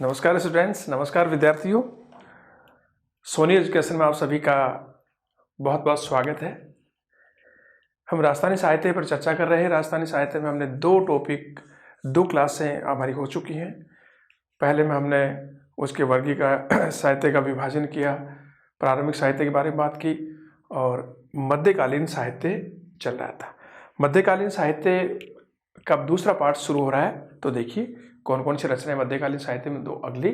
नमस्कार स्टूडेंट्स, नमस्कार विद्यार्थियों। सोनी एजुकेशन में आप सभी का बहुत बहुत स्वागत है। हम राजस्थानी साहित्य पर चर्चा कर रहे हैं। राजस्थानी साहित्य में हमने दो क्लासें हमारी हो चुकी हैं। पहले में हमने उसके वर्गीय का साहित्य का विभाजन किया, प्रारंभिक साहित्य के बारे में बात की और मध्यकालीन साहित्य चल रहा था। मध्यकालीन साहित्य का दूसरा पार्ट शुरू हो रहा है, तो देखिए कौन कौन सी रचनाएं मध्यकालीन साहित्य में। दो अगली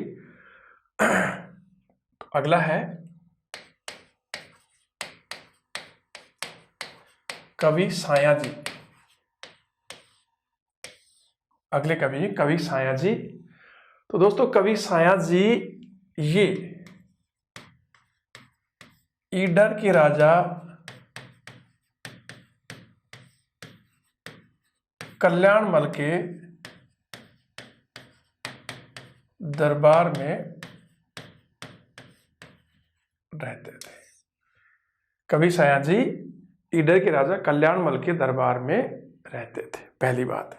तो अगला है कवि सायाजी। अगले कवि सायाजी। तो दोस्तों कवि सायाजी ये ईडर के राजा कल्याणमल के दरबार में रहते थे। कवि सायाजी ईडर के राजा कल्याणमल के दरबार में रहते थे। पहली बात,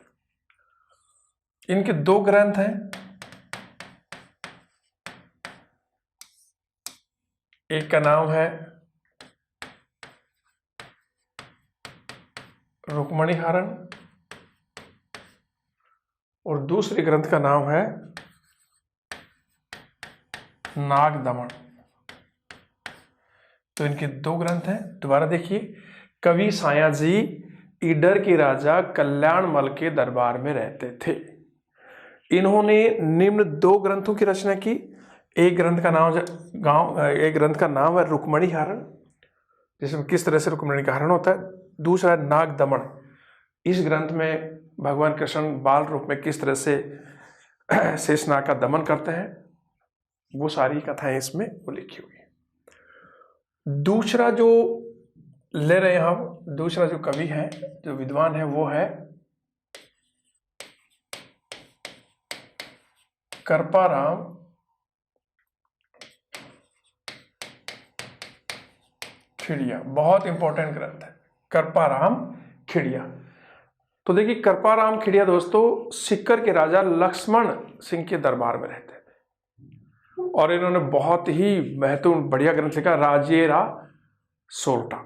इनके दो ग्रंथ हैं। एक का नाम है रुक्मणी हरण और दूसरे ग्रंथ का नाम है नाग दमन। तो इनके दो ग्रंथ हैं। दोबारा देखिए, कवि सायाजी ईडर के राजा कल्याणमल के दरबार में रहते थे। इन्होंने निम्न दो ग्रंथों की रचना की। एक ग्रंथ का नाम है रुक्मणी हरण, जिसमें किस तरह से रुक्मणी का हरण होता है। दूसरा है नाग दमन। इस ग्रंथ में भगवान कृष्ण बाल रूप में किस तरह से शेषनाग का दमन करते हैं, वो सारी कथाएं इसमें वो लिखी हुई है। दूसरा जो ले रहे हैं हम, दूसरा जो कवि है, जो विद्वान है, वो है कृपाराम खेड़िया। बहुत इंपॉर्टेंट ग्रंथ है कृपाराम खेड़िया। तो देखिए, कृपाराम खेड़िया दोस्तों सिक्कर के राजा लक्ष्मण सिंह के दरबार में रहते थे और इन्होंने बहुत ही महत्वपूर्ण बढ़िया ग्रंथ लिखा, राजियेरा सोरठा।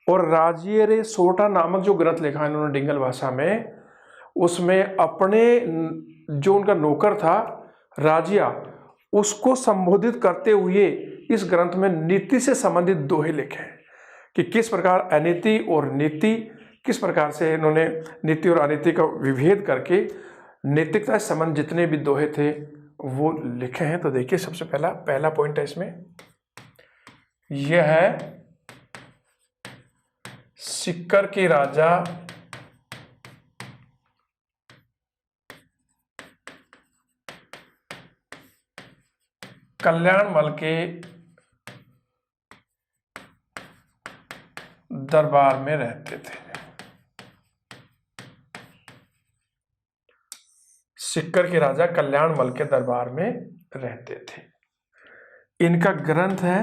और राजियेरे सोरठा नामक जो ग्रंथ लिखा इन्होंने डिंगल भाषा में, उसमें अपने जो उनका नौकर था राजिया, उसको संबोधित करते हुए इस ग्रंथ में नीति से संबंधित दोहे लिखे हैं कि किस प्रकार अनीति और नीति, किस प्रकार से इन्होंने नीति और अनीति का विभेद करके नैतिकता से संबंध जितने भी दोहे थे वो लिखे हैं। तो देखिए, सबसे पहला पॉइंट है इसमें, यह है सिक्कर के राजा कल्याणमल के दरबार में रहते थे। सिक्कर के राजा कल्याणमल के दरबार में रहते थे। इनका ग्रंथ है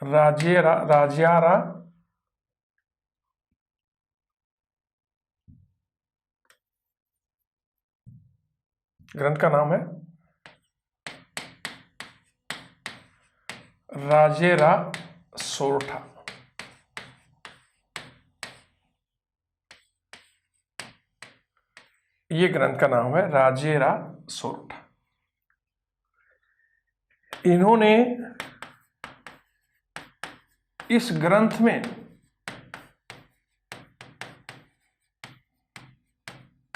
राजियारा। ग्रंथ का नाम है राजियेरा सोरठा। ये ग्रंथ का नाम है राजियेरा सोरठा। इन्होंने इस ग्रंथ में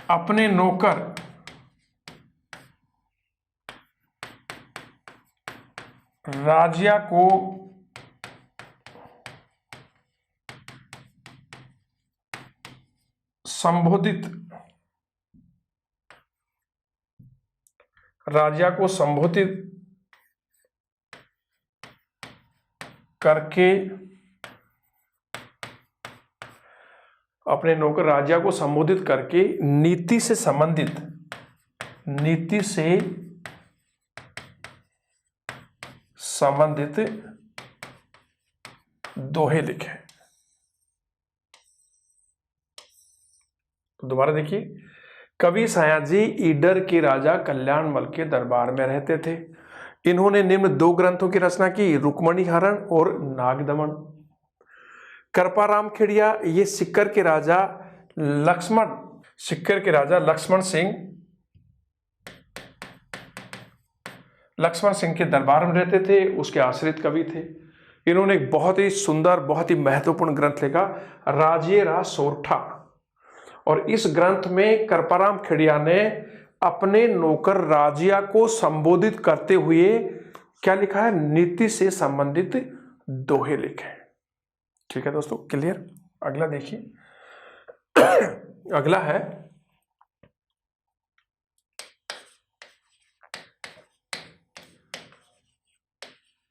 अपने नौकर राजिया को संबोधित करके, अपने नौकर राजा को संबोधित करके नीति से संबंधित दोहे लिखे। तो दोबारा देखिए, कवि सयाजी ईडर के राजा कल्याणमल के दरबार में रहते थे। इन्होंने निम्न 2 ग्रंथों की रचना की, रुक्मणी हरण और नागदमन। कृपाराम खेड़िया ये सिक्कर के राजा लक्ष्मण सिंह के दरबार में रहते थे, उसके आश्रित कवि थे। इन्होंने एक बहुत ही सुंदर, बहुत ही महत्वपूर्ण ग्रंथ लिखा, राजे रा सोरठा। और इस ग्रंथ में कृपाराम खेड़िया ने अपने नौकर राजिया को संबोधित करते हुए क्या लिखा है, नीति से संबंधित दोहे लिखे। ठीक है दोस्तों, क्लियर। अगला देखिए, अगला है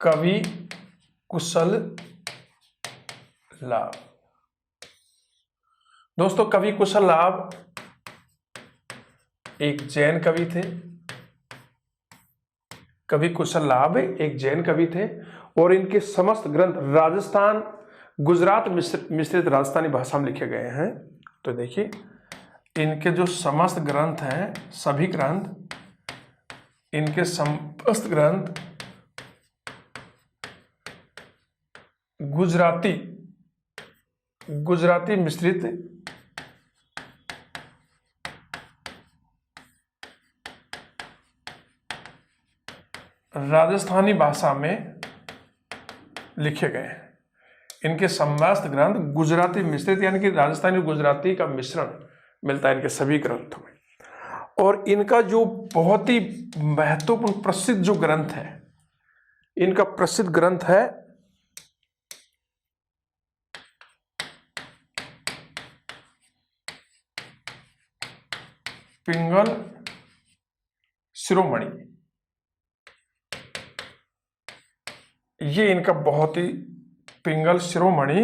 कवि कुशल लाभ। दोस्तों, कवि कुशल लाभ एक जैन कवि थे। कवि कुशल लाभ एक जैन कवि थे और इनके समस्त ग्रंथ राजस्थान, गुजरात मिश्रित राजस्थानी भाषा में लिखे गए हैं। तो देखिए, इनके जो समस्त ग्रंथ हैं, सभी ग्रंथ, इनके समस्त ग्रंथ गुजराती मिश्रित राजस्थानी भाषा में लिखे गए हैं। इनके समस्त ग्रंथ गुजराती मिश्रित, यानी कि राजस्थानी और गुजराती का मिश्रण मिलता है इनके सभी ग्रंथों में। और इनका जो बहुत ही महत्वपूर्ण प्रसिद्ध जो ग्रंथ है, इनका प्रसिद्ध ग्रंथ है पिंगल शिरोमणि। ये इनका बहुत ही, पिंगल शिरोमणि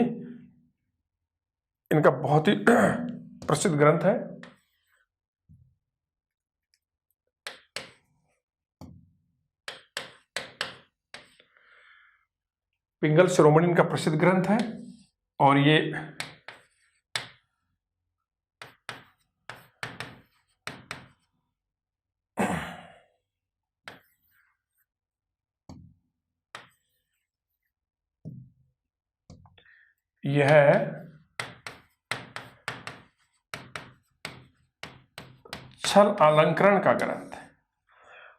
इनका बहुत ही प्रसिद्ध ग्रंथ है। पिंगल शिरोमणि इनका प्रसिद्ध ग्रंथ है और ये यह छल अलंकरण का ग्रंथ है।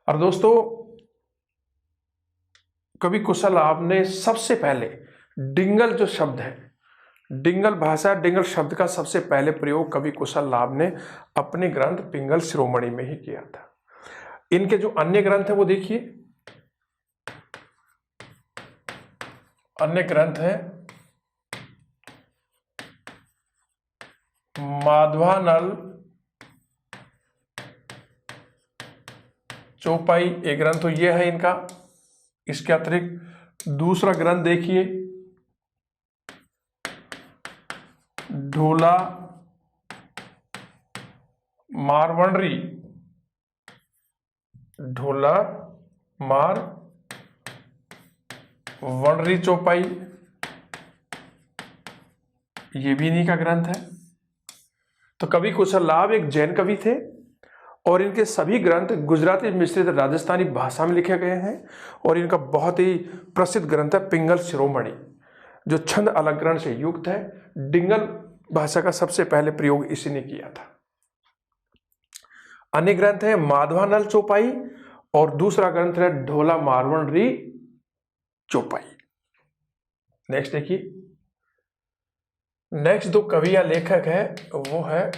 और दोस्तों, कवि कुशल लाभ ने सबसे पहले डिंगल जो शब्द है, डिंगल भाषा, डिंगल शब्द का सबसे पहले प्रयोग कवि कुशल लाभ ने अपने ग्रंथ पिंगल शिरोमणि में ही किया था। इनके जो अन्य ग्रंथ है वो देखिए, अन्य ग्रंथ है माधवानल चौपाई, एक ग्रंथ तो ये है इनका। इसके अतिरिक्त दूसरा ग्रंथ देखिए, ढोला मारवंडरी, ढोला मारवंडरी चौपाई, ये भी इन्हीं का ग्रंथ है। तो कवि कुशल लाभ एक जैन कवि थे और इनके सभी ग्रंथ गुजराती मिश्रित राजस्थानी भाषा में लिखे गए हैं। और इनका बहुत ही प्रसिद्ध ग्रंथ है पिंगल शिरोमणि, जो छंद अलंकरण से युक्त है। डिंगल भाषा का सबसे पहले प्रयोग इसी ने किया था। अन्य ग्रंथ है माधवानल चौपाई और दूसरा ग्रंथ है ढोला मारवंडरी चौपाई। नेक्स्ट देखिए, नेक्स्ट दो कवि या लेखक है वो है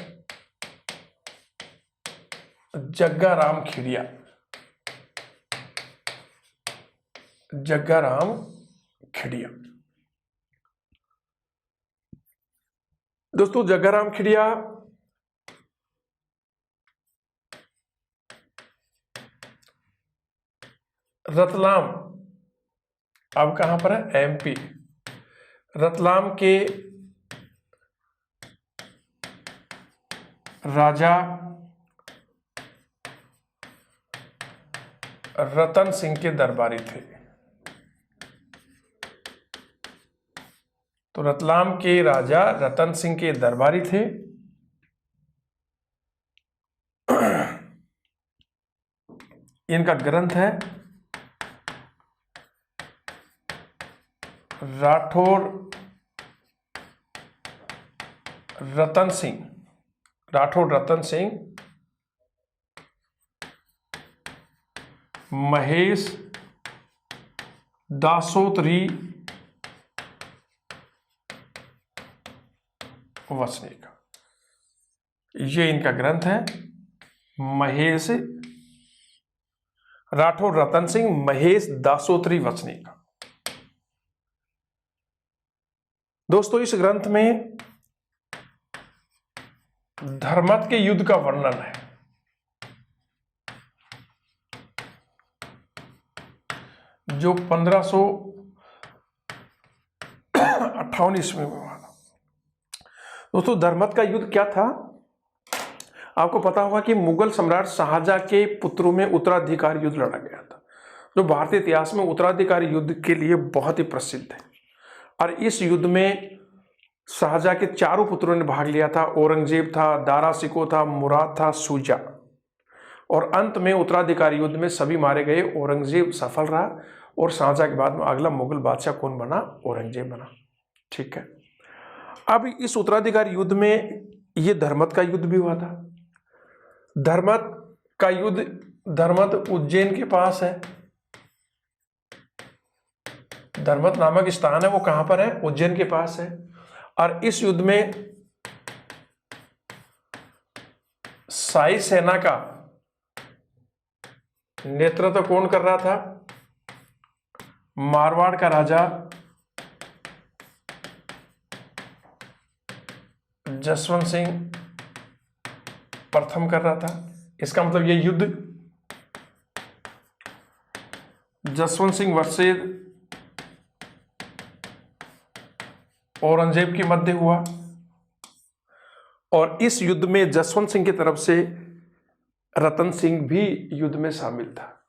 जग्गाराम खेड़िया। जग्गाराम खेड़िया, दोस्तों जग्गाराम खेड़िया रतलाम, अब कहां पर है, एमपी, रतलाम के राजा रतन सिंह के दरबारी थे। तो रतलाम के राजा रतन सिंह के दरबारी थे इनका ग्रंथ है राठौर रतन सिंह महेश दासोत्री वसनीक। ये इनका ग्रंथ है महेश राठौर रतन सिंह महेश दासोत्री वसनीक। दोस्तों इस ग्रंथ में धर्मत के युद्ध का वर्णन है। जो 1558 ईस्वी में हुआ था। दोस्तों धर्मत का युद्ध क्या था? आपको पता होगा कि मुगल सम्राट शाहजहां के पुत्रों में उत्तराधिकारी युद्ध लड़ा गया था, जो भारतीय इतिहास में उत्तराधिकारी युद्ध के लिए बहुत ही प्रसिद्ध है। और इस युद्ध में शाहजहां के चारों पुत्रों ने भाग लिया था। औरंगजेब था, दारा शिकोह था, मुराद था, शुजा। और अंत में उत्तराधिकारी युद्ध में सभी मारे गए। औरंगजेब सफल रहा और शाहजहां के बाद में अगला मुगल बादशाह कौन बना? औरंगजेब बना। ठीक है। अब इस उत्तराधिकारी युद्ध में ये धर्मत का युद्ध भी हुआ था। धर्मत का युद्ध, धर्मत उज्जैन के पास है। धर्मत नामक स्थान है, वो कहां पर है? उज्जैन के पास है। और इस युद्ध में शाही सेना का नेतृत्व कौन कर रहा था? मारवाड़ का राजा जसवंत सिंह प्रथम कर रहा था। इसका मतलब ये युद्ध जसवंत सिंह वर्सेस औरंगजेब के मध्य हुआ। और इस युद्ध में जसवंत सिंह की तरफ से रतन सिंह भी युद्ध में शामिल था।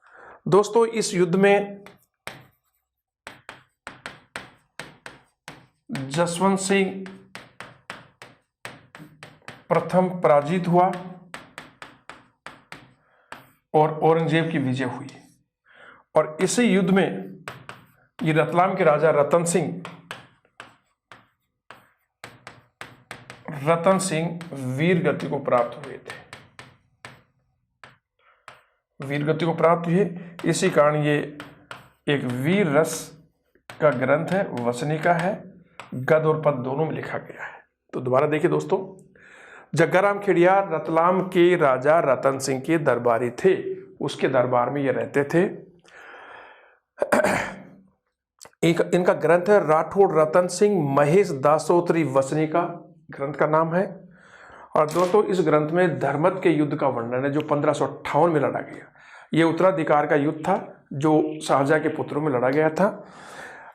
दोस्तों इस युद्ध में जसवंत सिंह प्रथम पराजित हुआ और औरंगजेब की विजय हुई। और इसी युद्ध में ये रतलाम के राजा रतन सिंह वीर गति को प्राप्त हुए थे। वीर गति को प्राप्त हुए, इसी कारण ये एक वीर रस का ग्रंथ है, वसनिका है। गद और पद दोनों में लिखा गया है। तो दोबारा देखिए दोस्तों, जग्गाराम खेड़िया रतलाम के राजा रतन सिंह के दरबारी थे। उसके दरबार में ये रहते थे। इनका ग्रंथ है राठौर रतन सिंह महेश दासोत्री वसनीका, ग्रंथ का नाम है। और दोस्तों इस ग्रंथ में धर्मत के युद्ध का वर्णन है, जो 1558 में लड़ा गया। ये उत्तराधिकार का युद्ध था, जो शाहजहां के पुत्रों में लड़ा गया था।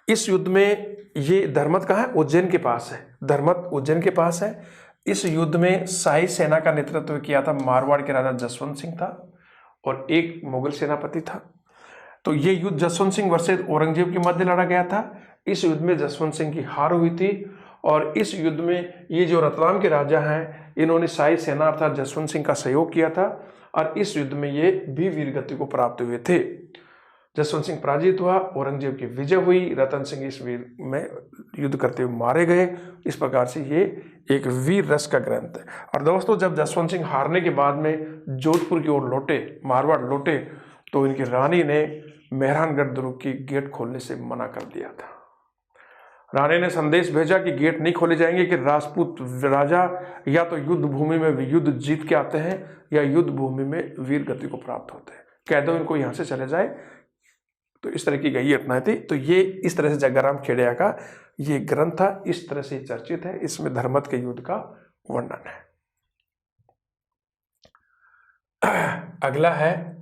इस युद्ध में ये धर्मत कहाँ है? उज्जैन के पास है। धर्मत उज्जैन के पास है। इस युद्ध में शाही सेना का नेतृत्व किया था मारवाड़ के राजा जसवंत सिंह था और एक मुगल सेनापति था। तो ये युद्ध जसवंत सिंह वर्सेस औरंगजेब के मध्य लड़ा गया था। इस युद्ध में जसवंत सिंह की हार हुई थी। और इस युद्ध में ये जो रतलाम के राजा हैं, इन्होंने शाही सेना अर्थात जसवंत सिंह का सहयोग किया था। और इस युद्ध में ये भी वीरगति को प्राप्त हुए थे। जसवंत सिंह पराजित हुआ, औरंगजेब की विजय हुई, रतन सिंह इस वीर में युद्ध करते हुए मारे गए। इस प्रकार से ये एक वीर रस का ग्रंथ है। और दोस्तों जब जसवंत सिंह हारने के बाद में जोधपुर की ओर लौटे, मारवाड़ लौटे, तो इनकी रानी ने मेहरानगढ़ दुर्ग की गेट खोलने से मना कर दिया था। रानी ने संदेश भेजा कि गेट नहीं खोले जाएंगे, कि राजपूत राजा या तो युद्ध भूमि में युद्ध जीत के आते हैं या युद्ध भूमि में वीर गति को प्राप्त होते हैं, कह दो इनको यहाँ से चले जाए। तो इस तरह की गई घटनाएं थी। तो ये इस तरह से जग्गाराम खेड़िया का ये ग्रंथ था, इस तरह से चर्चित है। इसमें धर्मत के युद्ध का वर्णन है। अगला है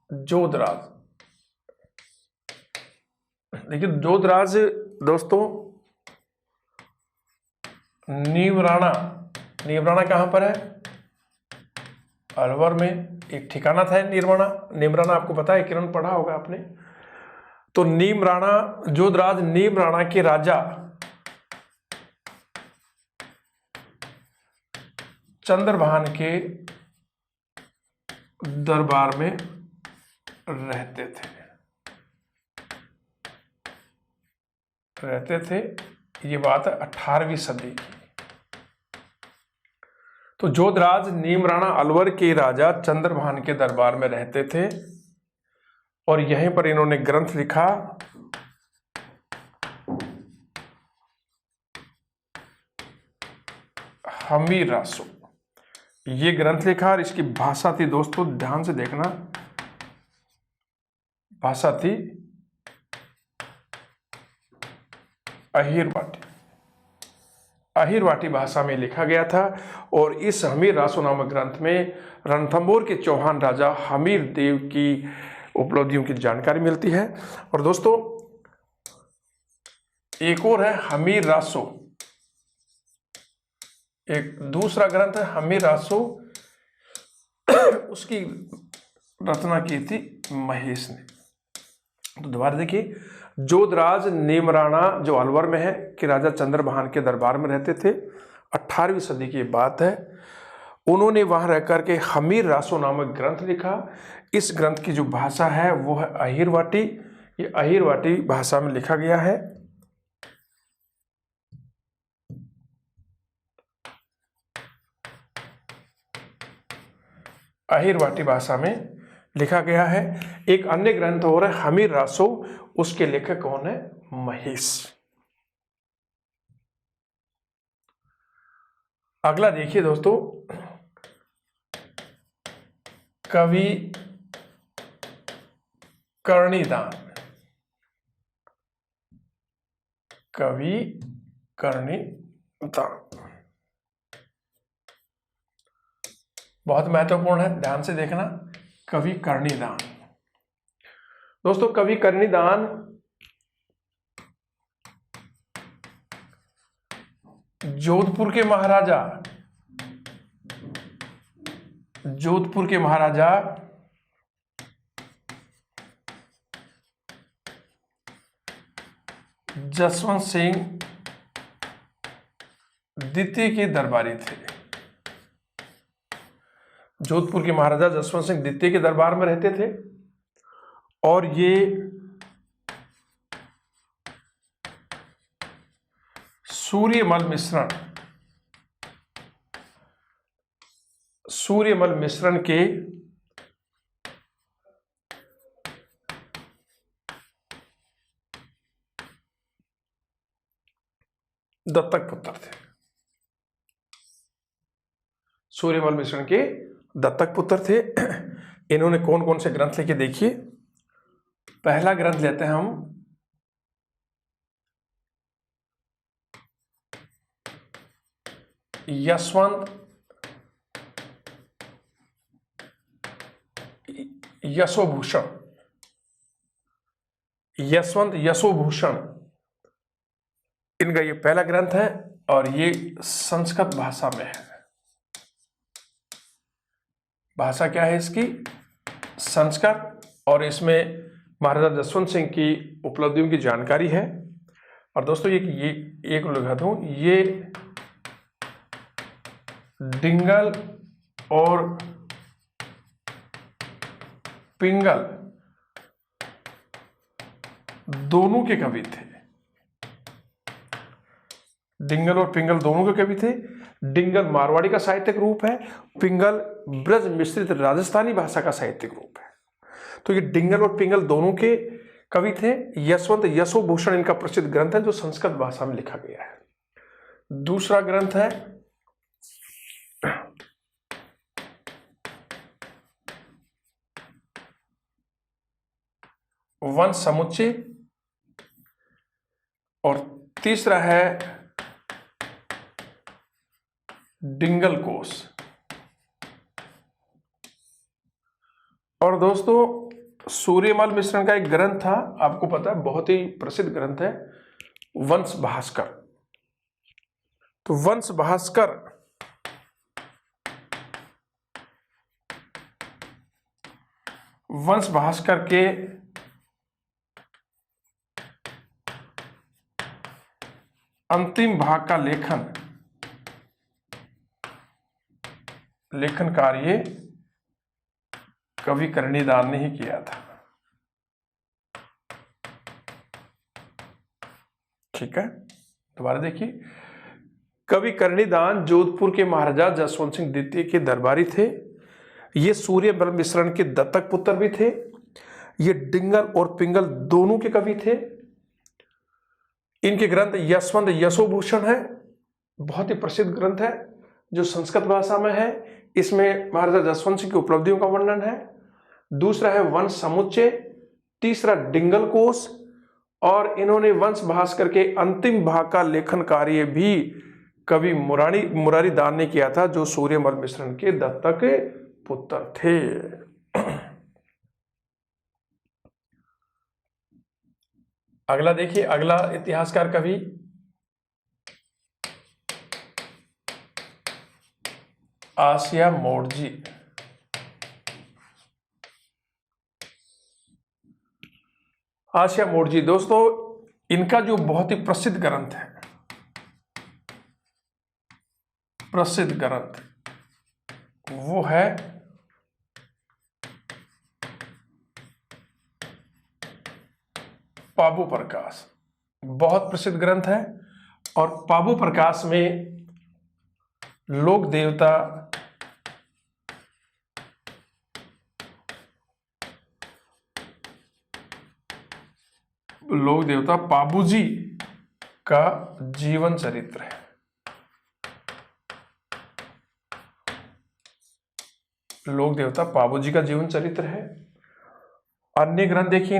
जोधराज। देखिए जोधराज दोस्तों नीवराणा कहां पर है? अलवर में एक ठिकाना था नीमराणा आपको पता है, किरण पढ़ा होगा आपने। तो नीमराणा, जोधराज नीमराणा के राजा चंद्रभान के दरबार में रहते थे। ये बात है 18वीं सदी की। तो जोधराज नीमराणा अलवर के राजा चंद्रभान के दरबार में रहते थे और यहीं पर इन्होंने ग्रंथ लिखा हमीर रासो। ये ग्रंथ लिखा और इसकी भाषा थी दोस्तों, ध्यान से देखना, भाषा थी अहिरवाटी। अहिरवाटी भाषा में लिखा गया था और इस हमीर रासो नामक ग्रंथ में रणथंभौर के चौहान राजा हमीर देव की उपलब्धियों की जानकारी मिलती है। और दोस्तों एक और है हमीर रासो, एक दूसरा ग्रंथ है हमीर रासो, उसकी रचना की थी महेश ने। तो दोबारा देखिए, जोधराज नीमराणा जो अलवर में है कि राजा चंद्रभान के दरबार में रहते थे, 18वीं सदी की बात है। उन्होंने वहां रह करके हमीर रासो नामक ग्रंथ लिखा। इस ग्रंथ की जो भाषा है वो है अहिरवाटी। ये अहिरवाटी भाषा में लिखा गया है। अहिरवाटी भाषा में लिखा गया है। एक अन्य ग्रंथ और है हमीर रासो, उसके लेखक कौन है? महेश। अगला देखिए दोस्तों, कवि कर्णिदान। कवि कर्णिदान बहुत महत्वपूर्ण है, ध्यान से देखना। कवि कर्णिदान दोस्तों, कवि कर्णिदान जोधपुर के महाराजा जसवंत सिंह द्वितीय के दरबारी थे। जोधपुर के महाराजा जसवंत सिंह द्वितीय के दरबार में रहते थे और ये सूर्यमल मिश्रण के दत्तक पुत्र थे। सूर्यमल मिश्रण के दत्तक पुत्र थे। इन्होंने कौन कौन से ग्रंथ लिखे देखिए। पहला ग्रंथ लेते हैं हम यशवंत यशोभूषण, इनका ये पहला ग्रंथ है और ये संस्कृत भाषा में है। भाषा क्या है इसकी? संस्कृत। और इसमें महाराजा जसवंत सिंह की उपलब्धियों की जानकारी है। और दोस्तों ये एक लिखा दूं, ये डिंगल और पिंगल दोनों के कवि थे। डिंगल और पिंगल दोनों के कवि थे। डिंगल मारवाड़ी का साहित्यिक रूप है, पिंगल ब्रज मिश्रित राजस्थानी भाषा का साहित्यिक रूप है। तो ये डिंगल और पिंगल दोनों के कवि थे। यशवंत यशोभूषण इनका प्रसिद्ध ग्रंथ है जो संस्कृत भाषा में लिखा गया है। दूसरा ग्रंथ है वंश समुच्चय और तीसरा है डिंगल कोश। और दोस्तों सूर्यमल मिश्रण का एक ग्रंथ था, आपको पता है बहुत ही प्रसिद्ध ग्रंथ है, वंश भास्कर। तो वंश भास्कर के अंतिम भाग का लेखन लेखन कार्य कवि करणीदान ने ही किया था। ठीक है, दोबारा देखिए, कवि करणीदान जोधपुर के महाराजा जसवंत सिंह द्वितीय के दरबारी थे। ये सूर्यमल मिश्रण के दत्तक पुत्र भी थे। ये डिंगल और पिंगल दोनों के कवि थे। इनके ग्रंथ यशवंत यशोभूषण है, बहुत ही प्रसिद्ध ग्रंथ है जो संस्कृत भाषा में है। इसमें महाराजा जसवंत सिंह की उपलब्धियों का वर्णन है। दूसरा है वंश समुच्चय, तीसरा डिंगल कोश, और इन्होंने वंश भास्कर के अंतिम भाग का लेखन कार्य भी कवि मुरारी दान ने किया था, जो सूर्यमल मिश्रण के दत्तक पुत्र थे। अगला देखिए, अगला इतिहासकार कवि आसिया मोडजी। आसिया मोडजी दोस्तों, इनका जो बहुत ही प्रसिद्ध ग्रंथ है, प्रसिद्ध ग्रंथ वो है पाबू प्रकाश। बहुत प्रसिद्ध ग्रंथ है, और पाबू प्रकाश में लोक देवता पाबूजी का जीवन चरित्र है। लोक देवता पाबूजी का जीवन चरित्र है। अन्य ग्रंथ देखिए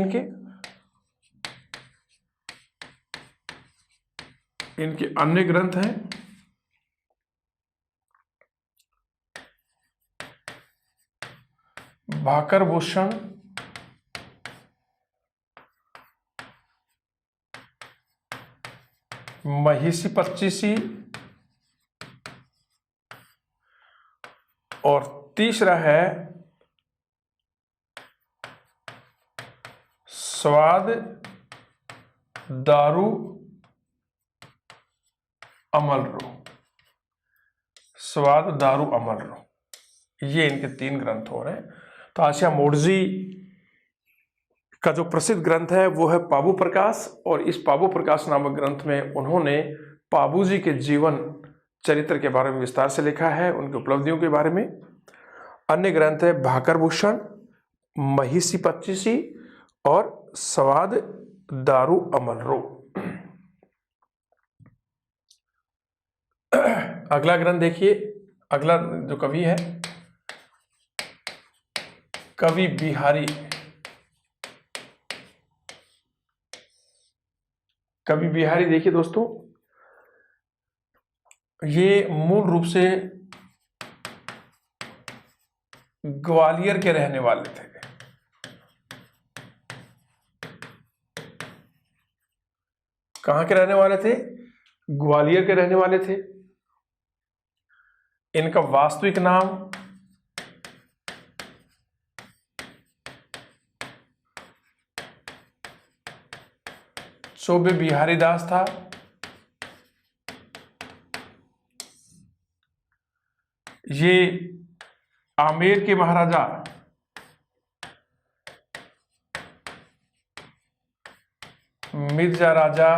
इनके अन्य ग्रंथ हैं भाकर भूषण, महिषी पच्चीसी, और तीसरा है स्वाद दारू अमलरो। स्वाद दारू अमलरो, ये इनके 3 ग्रंथ हो रहे हैं। तो आसिया मोडजी का जो प्रसिद्ध ग्रंथ है वो है पाबू प्रकाश, और इस पाबू प्रकाश नामक ग्रंथ में उन्होंने पाबूजी के जीवन चरित्र के बारे में विस्तार से लिखा है, उनकी उपलब्धियों के बारे में। अन्य ग्रंथ है भाकर भूषण, महिषी पच्चीसी और स्वाद दारू अमलरो। अगला ग्रंथ देखिए, अगला जो कवि है कवि बिहारी। कवि बिहारी देखिए दोस्तों, ये मूल रूप से ग्वालियर के रहने वाले थे। कहां के रहने वाले थे? ग्वालियर के रहने वाले थे। इनका वास्तविक नाम चौबे बिहारी दास था। ये आमेर के महाराजा मिर्जा राजा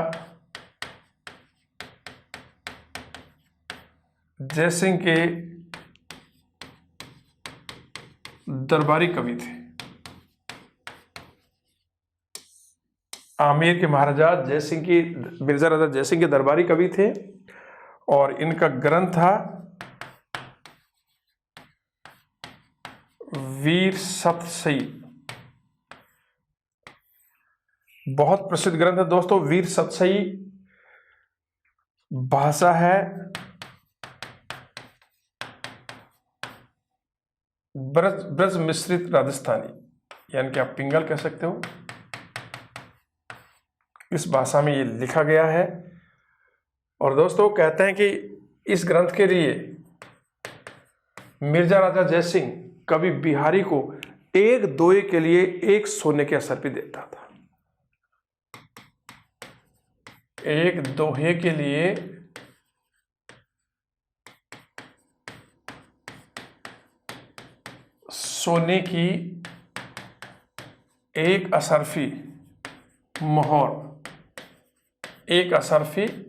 जयसिंह के दरबारी कवि थे। आमेर के महाराजा जयसिंह की मिर्जा राजा जयसिंह के दरबारी कवि थे, और इनका ग्रंथ था वीर सतसई। बहुत प्रसिद्ध ग्रंथ है दोस्तों वीर सतसई। भाषा है ब्रज मिश्रित राजस्थानी, यानी कि आप पिंगल कह सकते हो। इस भाषा में ये लिखा गया है, और दोस्तों कहते हैं कि इस ग्रंथ के लिए मिर्जा राजा जयसिंह कवि बिहारी को 1 दोहे के लिए 1 सोने के असर भी देता था। 1 दोहे के लिए सोने की एक असरफी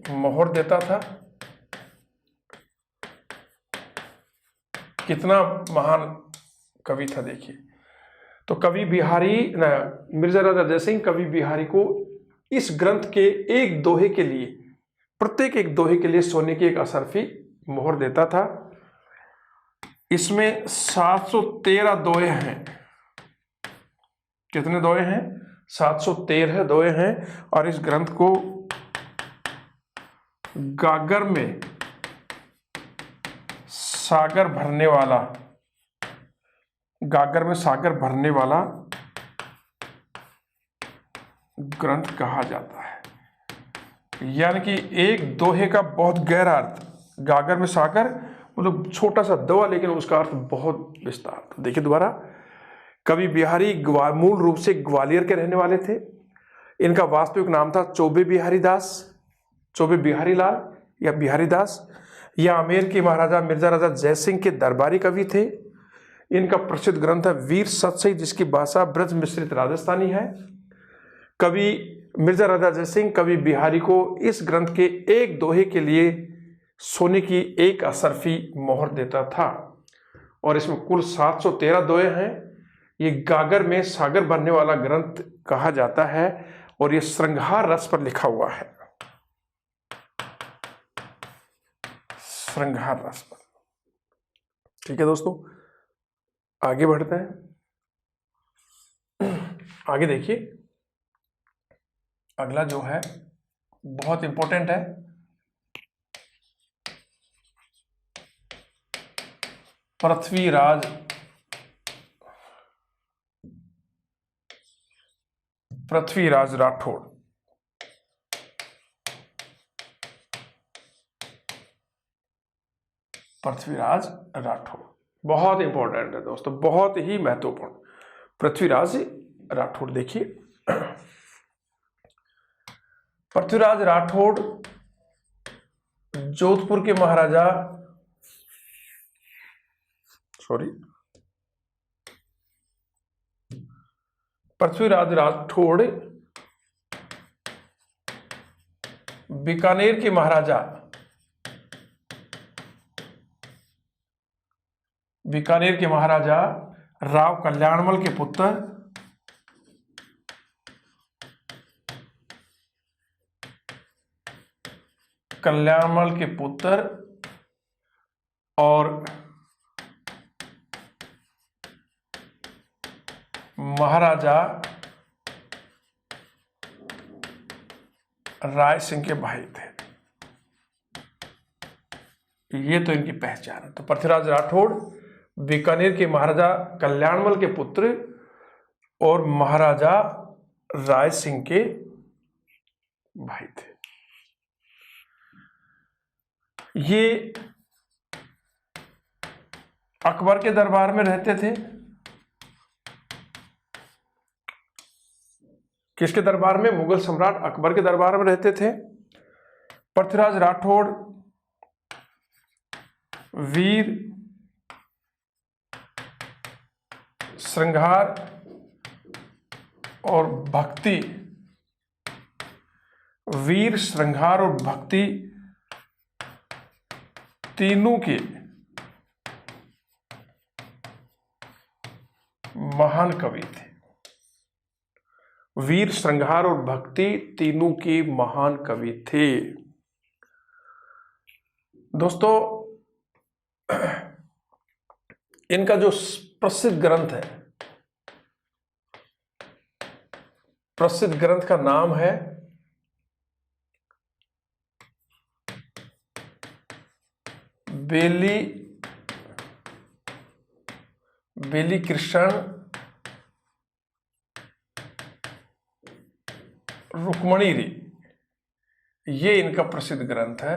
मोहर देता था। कितना महान कवि था देखिए। तो कवि बिहारी मिर्जा राजा जयसिंह कवि बिहारी को इस ग्रंथ के एक दोहे के लिए, प्रत्येक एक दोहे के लिए सोने की एक असरफी मोहर देता था। इसमें 713 दोहे हैं। कितने दोहे हैं? 713 दोहे हैं। और इस ग्रंथ को गागर में सागर भरने वाला ग्रंथ कहा जाता है। यानी कि एक दोहे का बहुत गहरा अर्थ, गागर में सागर मतलब छोटा सा दवा, लेकिन उसका अर्थ बहुत विस्तार। तो देखिए दोबारा, कवि बिहारी मूल रूप से ग्वालियर के रहने वाले थे। इनका वास्तविक नाम था चौबे बिहारी लाल या बिहारी दास। यह आमेर के महाराजा मिर्जा राजा जयसिंह के दरबारी कवि थे। इनका प्रसिद्ध ग्रंथ है वीर सतसई, जिसकी भाषा ब्रज मिश्रित राजस्थानी है। कवि मिर्जा राजा जयसिंह कवि बिहारी को इस ग्रंथ के एक दोहे के लिए सोने की एक असरफी मोहर देता था। और इसमें कुल 713 दोहे हैं। ये गागर में सागर भरने वाला ग्रंथ कहा जाता है और ये श्रृंगार रस पर लिखा हुआ है। श्रृंगार रस पर। ठीक है दोस्तों, आगे बढ़ते हैं। आगे देखिए, अगला जो है बहुत इंपॉर्टेंट है। पृथ्वीराज राठौड़। पृथ्वीराज राठौड़ बहुत इंपॉर्टेंट है दोस्तों, बहुत ही महत्वपूर्ण। पृथ्वीराज राठौड़ देखिए, पृथ्वीराज राठौड़ जोधपुर के महाराजा पृथ्वीराज राठौड़ बीकानेर के महाराजा राव कल्याणमल के पुत्र और महाराजा राय सिंह के भाई थे। ये तो इनकी पहचान है। तो पृथ्वीराज राठौड़ बीकानेर के महाराजा कल्याणमल के पुत्र और महाराजा राय सिंह के भाई थे। ये अकबर के दरबार में रहते थे। किसके दरबार में? मुगल सम्राट अकबर के दरबार में रहते थे। पृथ्वीराज राठौड़ वीर श्रृंगार और भक्ति तीनों के महान कवि थे। वीर, श्रृंगार और भक्ति तीनों के महान कवि थे। दोस्तों, इनका जो प्रसिद्ध ग्रंथ का नाम है बेली कृष्ण रुक्मणी री। ये इनका प्रसिद्ध ग्रंथ है।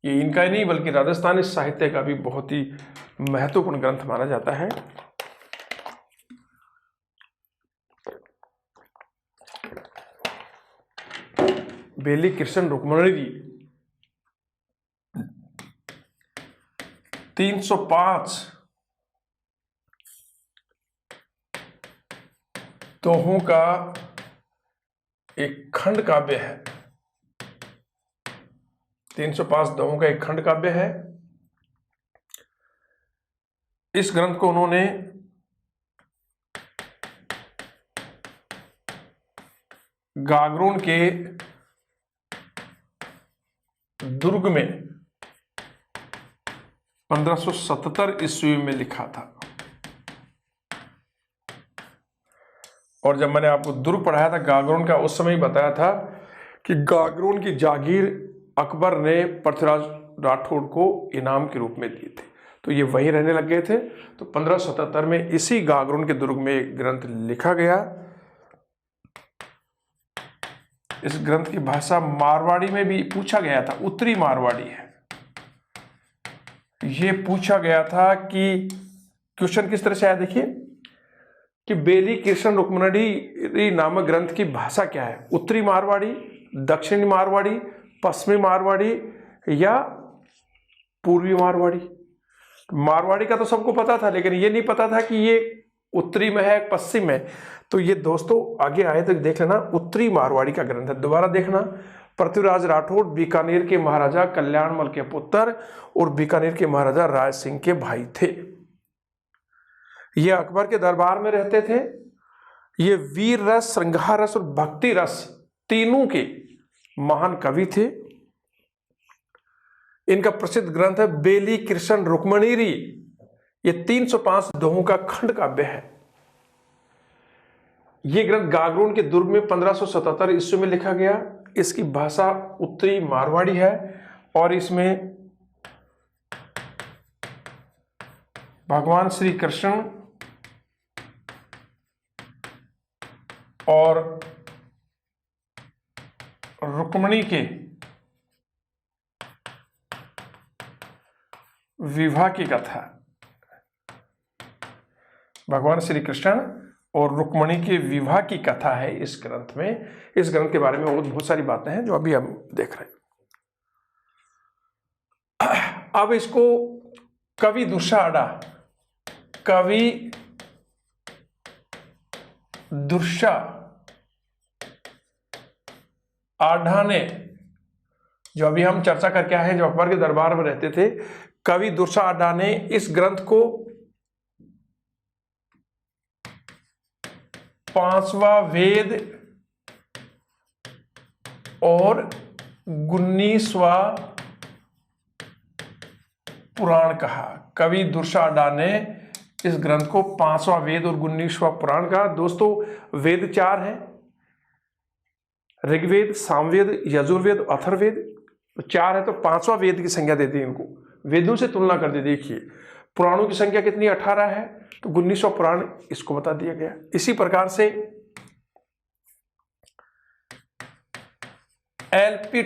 ये इनका ही नहीं बल्कि राजस्थानी साहित्य का भी बहुत ही महत्वपूर्ण ग्रंथ माना जाता है। बेली कृष्ण रुक्मणी री 305 दोहों का एक खंड काव्य है। 305 दोहों का एक खंड काव्य है। इस ग्रंथ को उन्होंने गागरोन के दुर्ग में 1577 ईस्वी में लिखा था। और जब मैंने आपको दुर्ग पढ़ाया था गागरोन का, उस समय ही बताया था कि गागरोन की जागीर अकबर ने पृथ्वीराज राठौड़ को इनाम के रूप में दी थी, तो ये वहीं रहने लग गए थे। तो 1577 में इसी गागरोन के दुर्ग में एक ग्रंथ लिखा गया। इस ग्रंथ की भाषा मारवाड़ी में भी पूछा गया था, उत्तरी मारवाड़ी है। ये पूछा गया था कि क्वेश्चन किस तरह से आया, देखिए कि बेली कृष्ण रुक्मणी नामक ग्रंथ की भाषा क्या है, उत्तरी मारवाड़ी, दक्षिणी मारवाड़ी, पश्चिमी मारवाड़ी या पूर्वी मारवाड़ी। मारवाड़ी का तो सबको पता था, लेकिन ये नहीं पता था कि ये उत्तरी में है पश्चिम में। तो ये दोस्तों आगे आए तो देख लेना, उत्तरी मारवाड़ी का ग्रंथ है। दोबारा देखना, पृथ्वीराज राठौड़ बीकानेर के महाराजा कल्याणमल के पुत्र और बीकानेर के महाराजा राय सिंह के भाई थे। ये अकबर के दरबार में रहते थे। ये वीर रस, श्रृंगार रस और भक्ति रस तीनों के महान कवि थे। इनका प्रसिद्ध ग्रंथ है बेली कृष्ण रुक्मणी। ये 305 दोहों का खंड काव्य है। यह ग्रंथ गागरोन के दुर्ग में 1577 ईस्वी में लिखा गया। इसकी भाषा उत्तरी मारवाड़ी है और इसमें भगवान श्री कृष्ण और रुक्मणी के विवाह की कथा, भगवान श्री कृष्ण और रुक्मणी के विवाह की कथा है इस ग्रंथ में। इस ग्रंथ के बारे में और बहुत सारी बातें हैं जो अभी हम देख रहे हैं। अब इसको कवि दुर्सा आढ़ा ने, जो अभी हम चर्चा करके आए हैं, जो अकबर के दरबार में रहते थे, कवि दुर्सा आढ़ा ने इस ग्रंथ को 5वां वेद और 19वां पुराण कहा। कवि दुर्सा आढ़ा ने इस ग्रंथ को 5वां वेद और 19वां पुराण कहा। दोस्तों वेद 4 हैं, ऋग्वेद, सामवेद, यजुर्वेद, अथर्ववेद। 4 है तो 5वां वेद की संख्या दे दी इनको, वेदों से तुलना कर दी। देखिए पुराणों की संख्या कितनी, 18 है, तो 19वां पुराण इसको बता दिया गया। इसी प्रकार से एलपी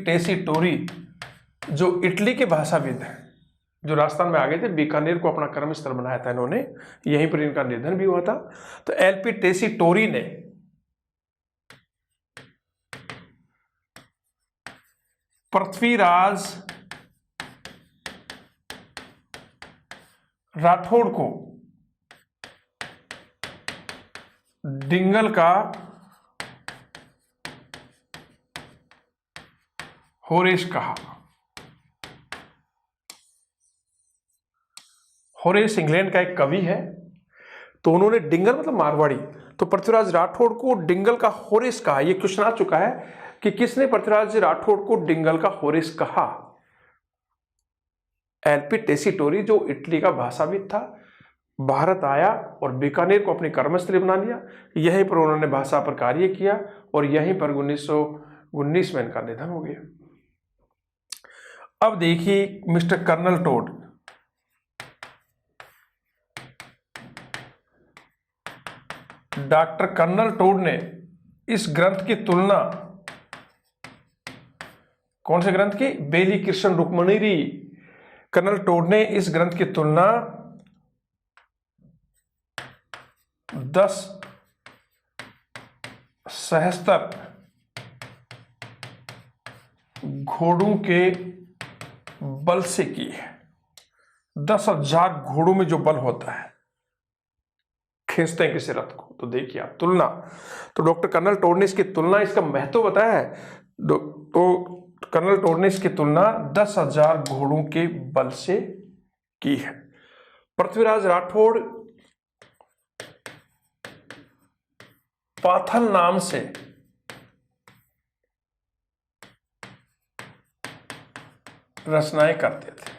टेसी टोरी, जो इटली के भाषाविद हैं, जो राजस्थान में आ गए थे, बीकानेर को अपना कर्म स्थल बनाया था इन्होंने, यहीं पर इनका निधन भी हुआ था। तो एलपी टेसी टोरी ने पृथ्वीराज राठौड़ को डिंगल का होरेश कहा। होरेश इंग्लैंड का एक कवि है, तो उन्होंने डिंगल मतलब मारवाड़ी, तो पृथ्वीराज राठौड़ को डिंगल का होरेश कहा। यह क्वेश्चन आ चुका है कि किसने पृथ्वीराज राठौड़ को डिंगल का होरेश कहा। एलपी टेसी टोरी, जो इटली का भाषाविद था, भारत आया और बीकानेर को अपनी कर्मस्थली बना लिया। यहीं पर उन्होंने भाषा पर कार्य किया और यहीं पर 1919 में इनका निधन हो गया। अब देखिए mister colonel Tod, doctor colonel Tod ने इस ग्रंथ की तुलना, कौन से ग्रंथ की, बेली कृष्ण रुक्मणी। कर्नल टोड ने इस ग्रंथ की तुलना 10 सहस्त्र घोड़ों के बल से की है। 10,000 घोड़ों में जो बल होता है खींचते हैं किसी रथ को। तो देखिए आप, तुलना, तो डॉक्टर कर्नल टोड ने इसकी तुलना, इसका महत्व बताया है। तो कर्नल टोड ने इसकी तुलना 10,000 घोड़ों के बल से की है। पृथ्वीराज राठौड़ पाथल नाम से रचनाएं करते थे।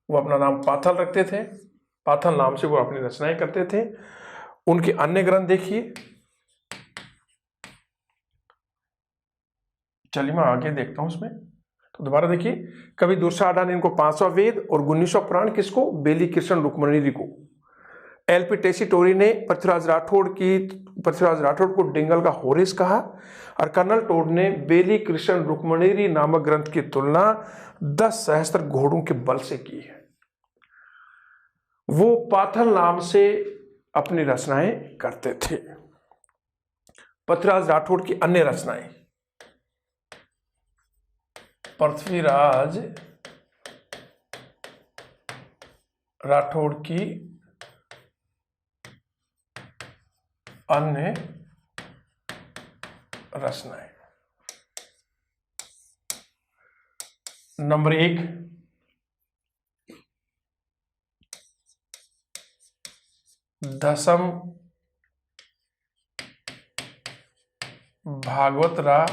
वो अपना नाम पाथल रखते थे, पाथल नाम से वो अपनी रचनाएं करते थे। उनके अन्य ग्रंथ देखिए। चलिए मैं आगे देखता हूं उसमें, तो दोबारा देखिए। कवि दुर्साढ़ा ने इनको 5वां वेद और 19वां पुराण किसको, बेली कृष्ण रुक्मणी को। एलपी टेसीटोरी ने पृथ्वीराज राठौड़ को डिंगल का होरेस कहा, और कर्नल टोड ने बेली कृष्ण रुक्मणी नामक ग्रंथ की तुलना 10 सहस्त्र घोड़ों के बल से की है। वो पाथल नाम से अपनी रचनाएं करते थे। पृथ्वीराज राठौड़ की अन्य रचनाएं, पृथ्वीराज राठौड़ की अन्य रचनाएं। नंबर 1, दशम भागवतरा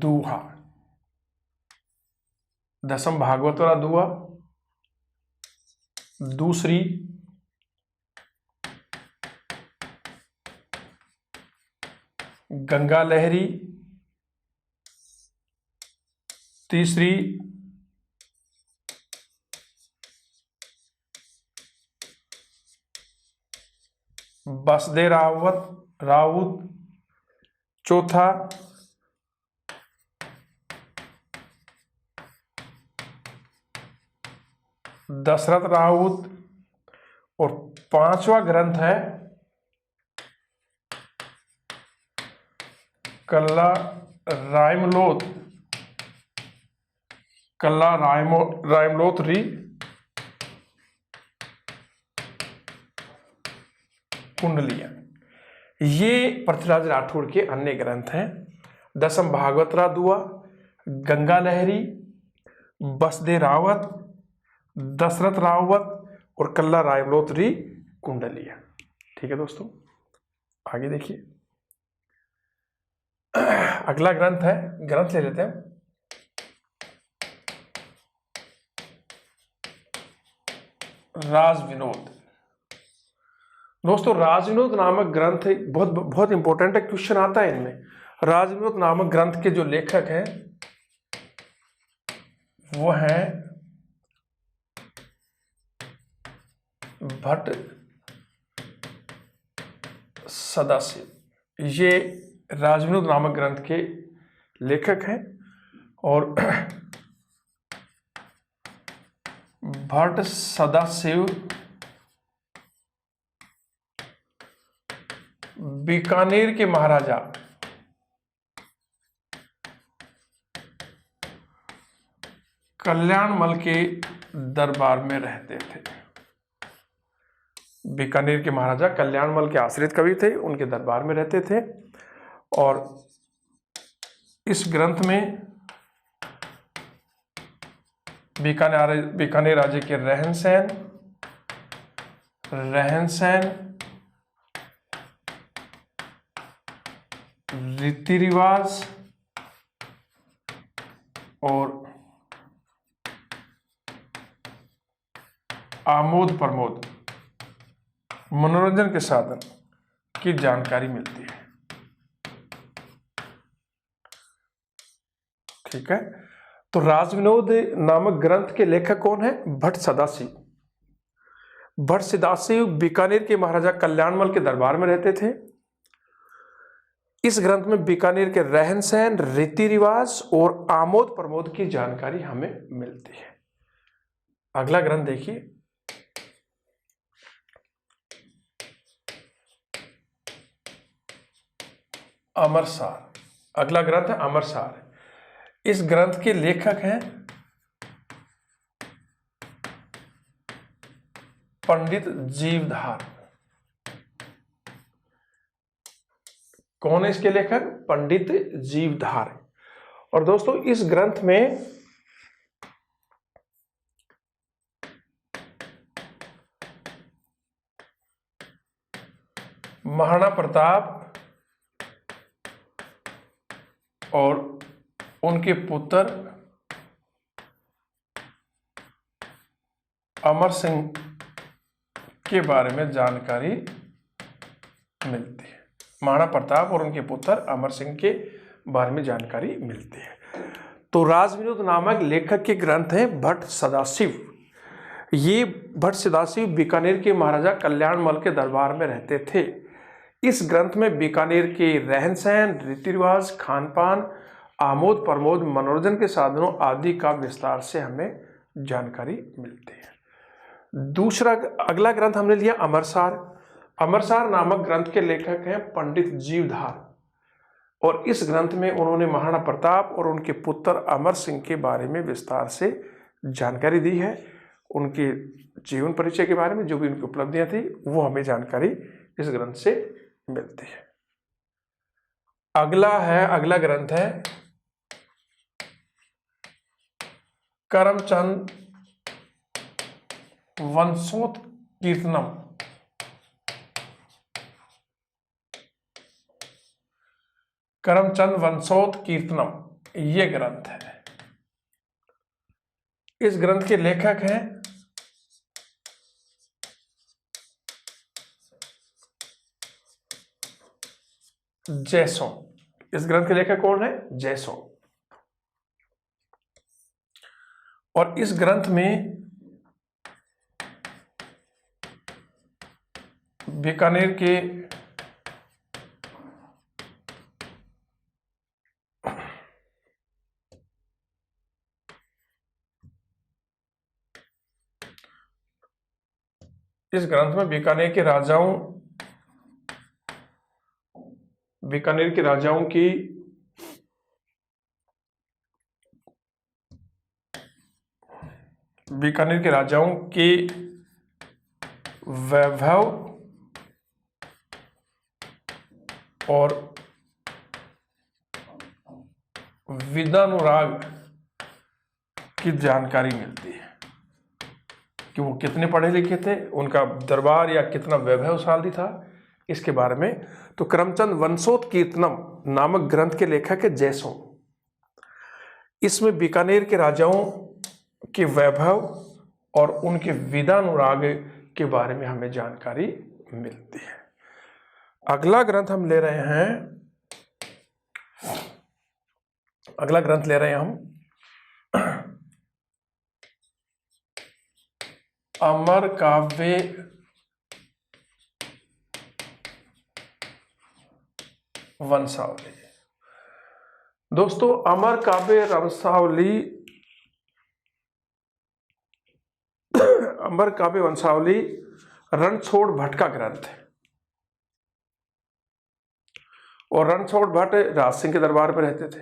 दूहा। दशम भागवतरा दूहा। दूसरी, गंगा लहरी। तीसरी, बसदे राउत। चौथा, दशरथ राउत। और 5वां ग्रंथ है कल्ला रायमलोथ री कुंडलियां। ये पृथ्वीराज राठौड़ के अन्य ग्रंथ हैं। दशम भागवतरा दुआ, गंगा लहरी, बसदे रावत, दशरथ रावत और कल्ला रायमलोथ री कुंडलियां। ठीक है दोस्तों, आगे देखिए। अगला ग्रंथ ले लेते हैं। राज विनोद। दोस्तों, राज विनोद नामक ग्रंथ बहुत बहुत इंपॉर्टेंट है, क्वेश्चन आता है इनमें। राज विनोद नामक ग्रंथ के जो लेखक हैं वो हैं भट्ट सदाशिव। ये राज विनोद नामक ग्रंथ के लेखक हैं। और भट्ट सदाशिव बीकानेर के महाराजा कल्याणमल के दरबार में रहते थे। बीकानेर के महाराजा कल्याणमल के आश्रित कवि थे, उनके दरबार में रहते थे। और इस ग्रंथ में बीकानेर राज्य के रहन सहन, रीति रिवाज और आमोद प्रमोद, मनोरंजन के साधन की जानकारी मिलती है। ठीक है, तो राज विनोद नामक ग्रंथ के लेखक कौन है? भट्ट सदाशिव बीकानेर के महाराजा कल्याणमल के दरबार में रहते थे। इस ग्रंथ में बीकानेर के रहन सहन, रीति रिवाज और आमोद प्रमोद की जानकारी हमें मिलती है। अगला ग्रंथ देखिए। अमरसार। अगला ग्रंथ है अमरसार। इस ग्रंथ के लेखक हैं पंडित जीवधार। कौन है इसके लेखक? पंडित जीवधार। और दोस्तों इस ग्रंथ में महाराणा प्रताप और उनके पुत्र अमर सिंह के बारे में जानकारी मिलती है। महाराणा प्रताप और उनके पुत्र अमर सिंह के बारे में जानकारी मिलती है। तो राजविनोद नामक लेखक के ग्रंथ है भट्ट सदाशिव। ये भट्ट सदाशिव बीकानेर के महाराजा कल्याणमल के दरबार में रहते थे। इस ग्रंथ में बीकानेर के रहन सहन, रीति रिवाज, खान पान, आमोद प्रमोद, मनोरंजन के साधनों आदि का विस्तार से हमें जानकारी मिलती है। दूसरा अगला ग्रंथ हमने लिया अमरसार। अमरसार नामक ग्रंथ के लेखक हैं पंडित जीवधार और इस ग्रंथ में उन्होंने महाराणा प्रताप और उनके पुत्र अमर सिंह के बारे में विस्तार से जानकारी दी है। उनके जीवन परिचय के बारे में जो भी उनकी उपलब्धियां थी वो हमें जानकारी इस ग्रंथ से मिलती है। अगला ग्रंथ है करमचंद वंशोत्कीर्तनम। करमचंद वंशोत्कीर्तनम ये ग्रंथ है। इस ग्रंथ के लेखक हैं जैसों। इस ग्रंथ के लेखक कौन है? जैसों। और इस ग्रंथ में बीकानेर के राजाओं की बीकानेर के राजाओं के वैभव और विदानुराग की जानकारी मिलती है कि वो कितने पढ़े लिखे थे, उनका दरबार या कितना वैभवशाली था, इसके बारे में। तो करमचंद वंशोत्कीर्तनम नामक ग्रंथ के लेखक है जैसों। इसमें बीकानेर के राजाओं के वैभव और उनके विदानुराग के बारे में हमें जानकारी मिलती है। अगला ग्रंथ हम ले रहे हैं हम अमर काव्य वंशावली। दोस्तों अमर काव्य वंशावली रणछोड़ भट्ट का ग्रंथ है। और रणछोड़ भट्ट राज सिंह के दरबार में रहते थे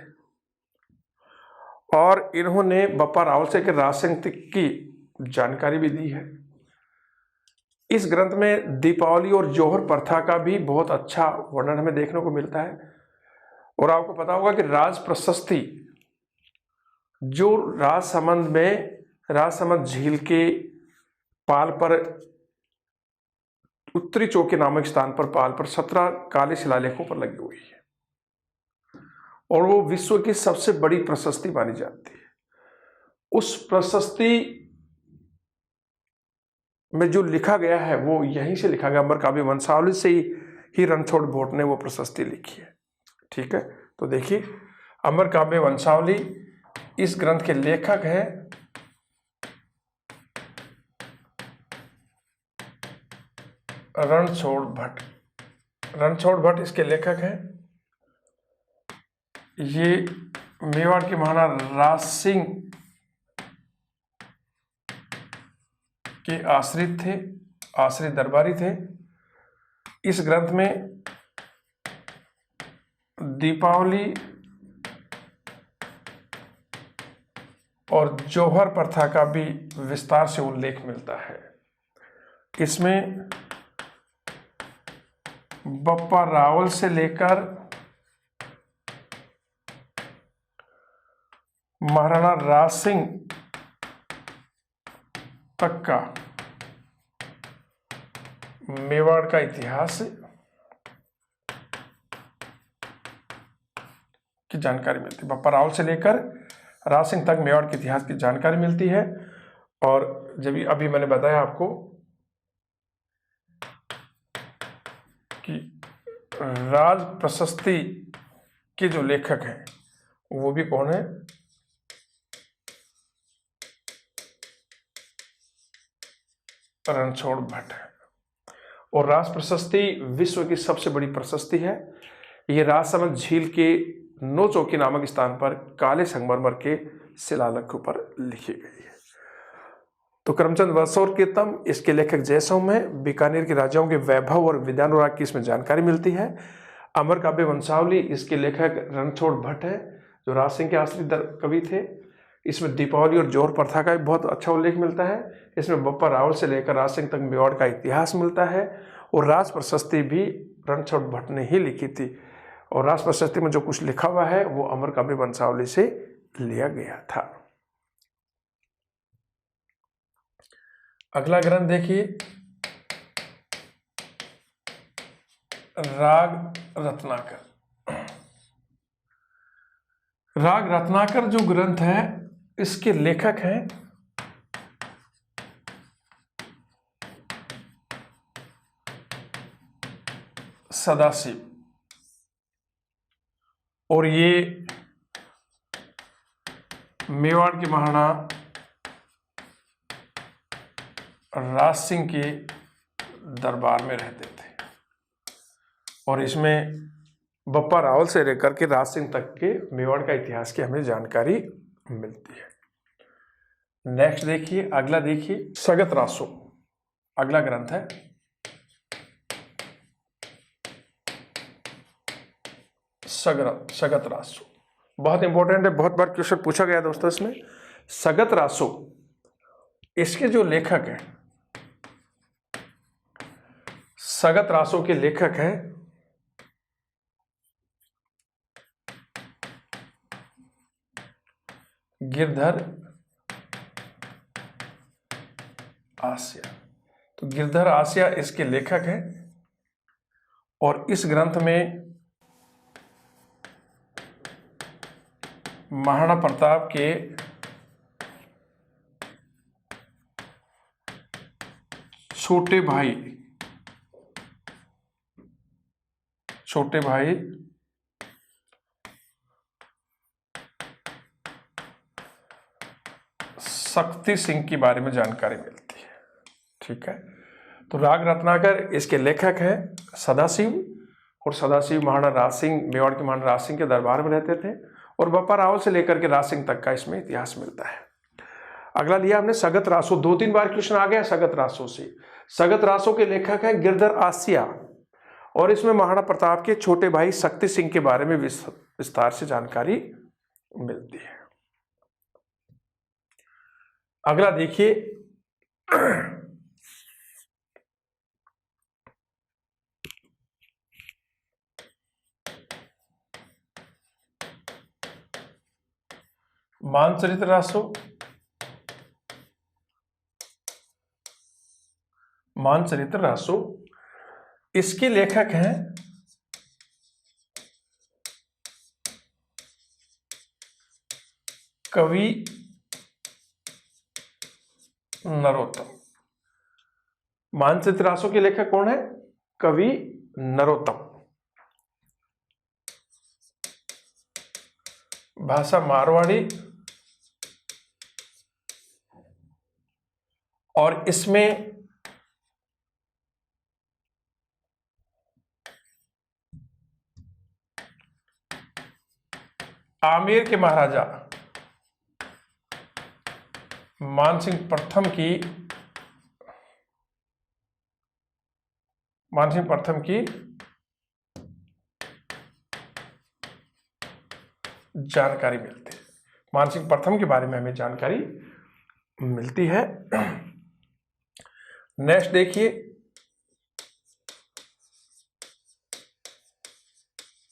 और इन्होंने बप्पा रावल से के राज सिंह की जानकारी भी दी है। इस ग्रंथ में दीपावली और जौहर प्रथा का भी बहुत अच्छा वर्णन हमें देखने को मिलता है। और आपको पता होगा कि राज प्रशस्ति जो राजसमंद झील के पाल पर उत्तरी चौकी नामक स्थान पर पाल पर 17 काले शिलालेखों पर लगी हुई है और वो विश्व की सबसे बड़ी प्रशस्ति मानी जाती है। उस प्रशस्ति में जो लिखा गया है वो यहीं से लिखा गया, अमर काव्य वंशावली से ही रणछोड़ भट्ट ने वो प्रशस्ति लिखी है। ठीक है, तो देखिए अमर काव्य वंशावली, इस ग्रंथ के लेखक है रणछोड़ भट्ट। रणछोड़ भट्ट इसके लेखक हैं। ये मेवाड़ के महाराणा राज सिंह के आश्रित दरबारी थे। इस ग्रंथ में दीपावली और जौहर प्रथा का भी विस्तार से उल्लेख मिलता है। इसमें बप्पा रावल से लेकर महाराणा राज सिंह तक का मेवाड़ का इतिहास की जानकारी मिलती है। बप्पा रावल से लेकर राज सिंह तक मेवाड़ के इतिहास की जानकारी मिलती है। और जब अभी मैंने बताया आपको कि राज प्रशस्ति के जो लेखक हैं वो भी कौन है, रणछोड़ भट्ट है। और राज प्रशस्ति विश्व की सबसे बड़ी प्रशस्ति है। ये राजसमंद झील के नौचौकी नामक स्थान पर काले संगमरमर के शिलालेखों पर लिखी गई है। तो करमचंद वर्षोर कीर्तम, इसके लेखक जयसोम है। बीकानेर के राजाओं के वैभव और विद्यानुराग की इसमें जानकारी मिलती है। अमर काव्य वंशावली, इसके लेखक रणछोड़ भट्ट है जो राज सिंह के आश्रित कवि थे। इसमें दीपावली और जोर प्रथा का भी बहुत अच्छा उल्लेख मिलता है। इसमें बप्पा रावल से लेकर राज सिंह तक मेवाड़ का इतिहास मिलता है। और राज प्रशस्ति भी रणछोड़ भट्ट ने ही लिखी थी। और राज प्रशस्ति में जो कुछ लिखा हुआ है वो अमर काव्य वंशावली से लिया गया था। अगला ग्रंथ देखिए, राग रत्नाकर। राग रत्नाकर जो ग्रंथ है इसके लेखक हैं सदाशिव। और ये मेवाड़ के महाराणा राज सिंह के दरबार में रहते थे। और इसमें बप्पा रावल से लेकर के राज सिंह तक के मेवाड़ का इतिहास की हमें जानकारी मिलती है। नेक्स्ट देखिए, अगला देखिए, सगत रासो अगला ग्रंथ है। सगत रासो बहुत इंपॉर्टेंट है, बहुत बार क्वेश्चन पूछा गया दोस्तों इसमें। सगत रासो, इसके जो लेखक हैं, सगत रासो के लेखक हैं गिरधर आस्या। तो गिरधर आस्या इसके लेखक हैं। और इस ग्रंथ में महाराणा प्रताप के छोटे भाई शक्ति सिंह के बारे में जानकारी मिलती है। ठीक है, तो राग रत्नाकर इसके लेखक हैं सदाशिव। और सदाशिव महाराणा राज सिंह, मेवाड़ के महाराणा राज सिंह के दरबार में रहते थे। और बप्पा रावल से लेकर के राज सिंह तक का इसमें इतिहास मिलता है। अगला लिया हमने सगत रासो। 2-3 बार क्वेश्चन आ गया सगत रासो से। सगत रासो के लेखक हैं गिरधर आस्या। और इसमें महाराणा प्रताप के छोटे भाई शक्ति सिंह के बारे में विस्तार से जानकारी मिलती है। अगला देखिए, मानचरित्र रासो। मानचरित्र रासो, इसके लेखक हैं कवि नरोत्तम। मानचरित्र रासो के लेखक कौन है? कवि नरोत्तम। भाषा मारवाड़ी। और इसमें आमेर के महाराजा मानसिंह प्रथम की जानकारी मिलती है। मानसिंह प्रथम के बारे में हमें जानकारी मिलती है। नेक्स्ट देखिए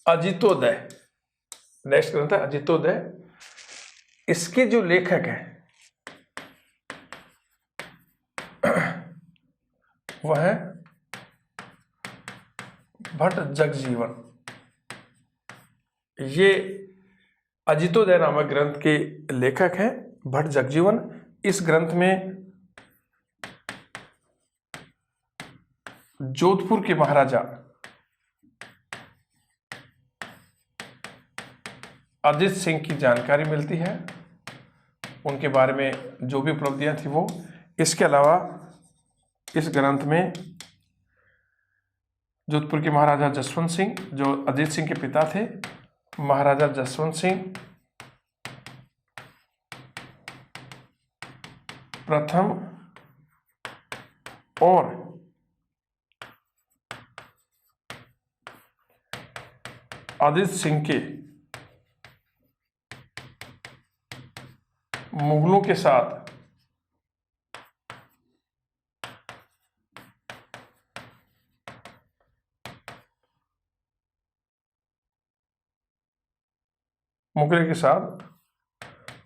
अजितोदय, नेक्स्ट ग्रंथ है अजितोदय। इसके जो लेखक हैं वह है भट्ट जगजीवन। ये अजितोदय नामक ग्रंथ के लेखक हैं भट्ट जगजीवन। इस ग्रंथ में जोधपुर के महाराजा अजित सिंह की जानकारी मिलती है, उनके बारे में जो भी उपलब्धियां थी वो। इसके अलावा इस ग्रंथ में जोधपुर के महाराजा जसवंत सिंह, जो अजित सिंह के पिता थे, महाराजा जसवंत सिंह प्रथम और अजित सिंह के मुगलों के साथ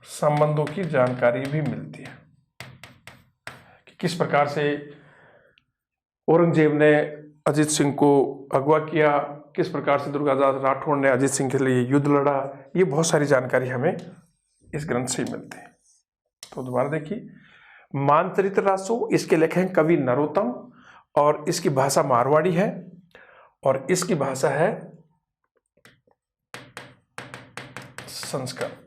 संबंधों की जानकारी भी मिलती है कि किस प्रकार से औरंगजेब ने अजित सिंह को अगवा किया, किस प्रकार से दुर्गादास राठौड़ ने अजित सिंह के लिए युद्ध लड़ा। ये बहुत सारी जानकारी हमें इस ग्रंथ से मिलती है। तो दोबारा देखिए, मानचरित्र रासो, इसके लेखक हैं कवि नरोत्तम और इसकी भाषा मारवाड़ी है और इसकी भाषा है संस्कृत।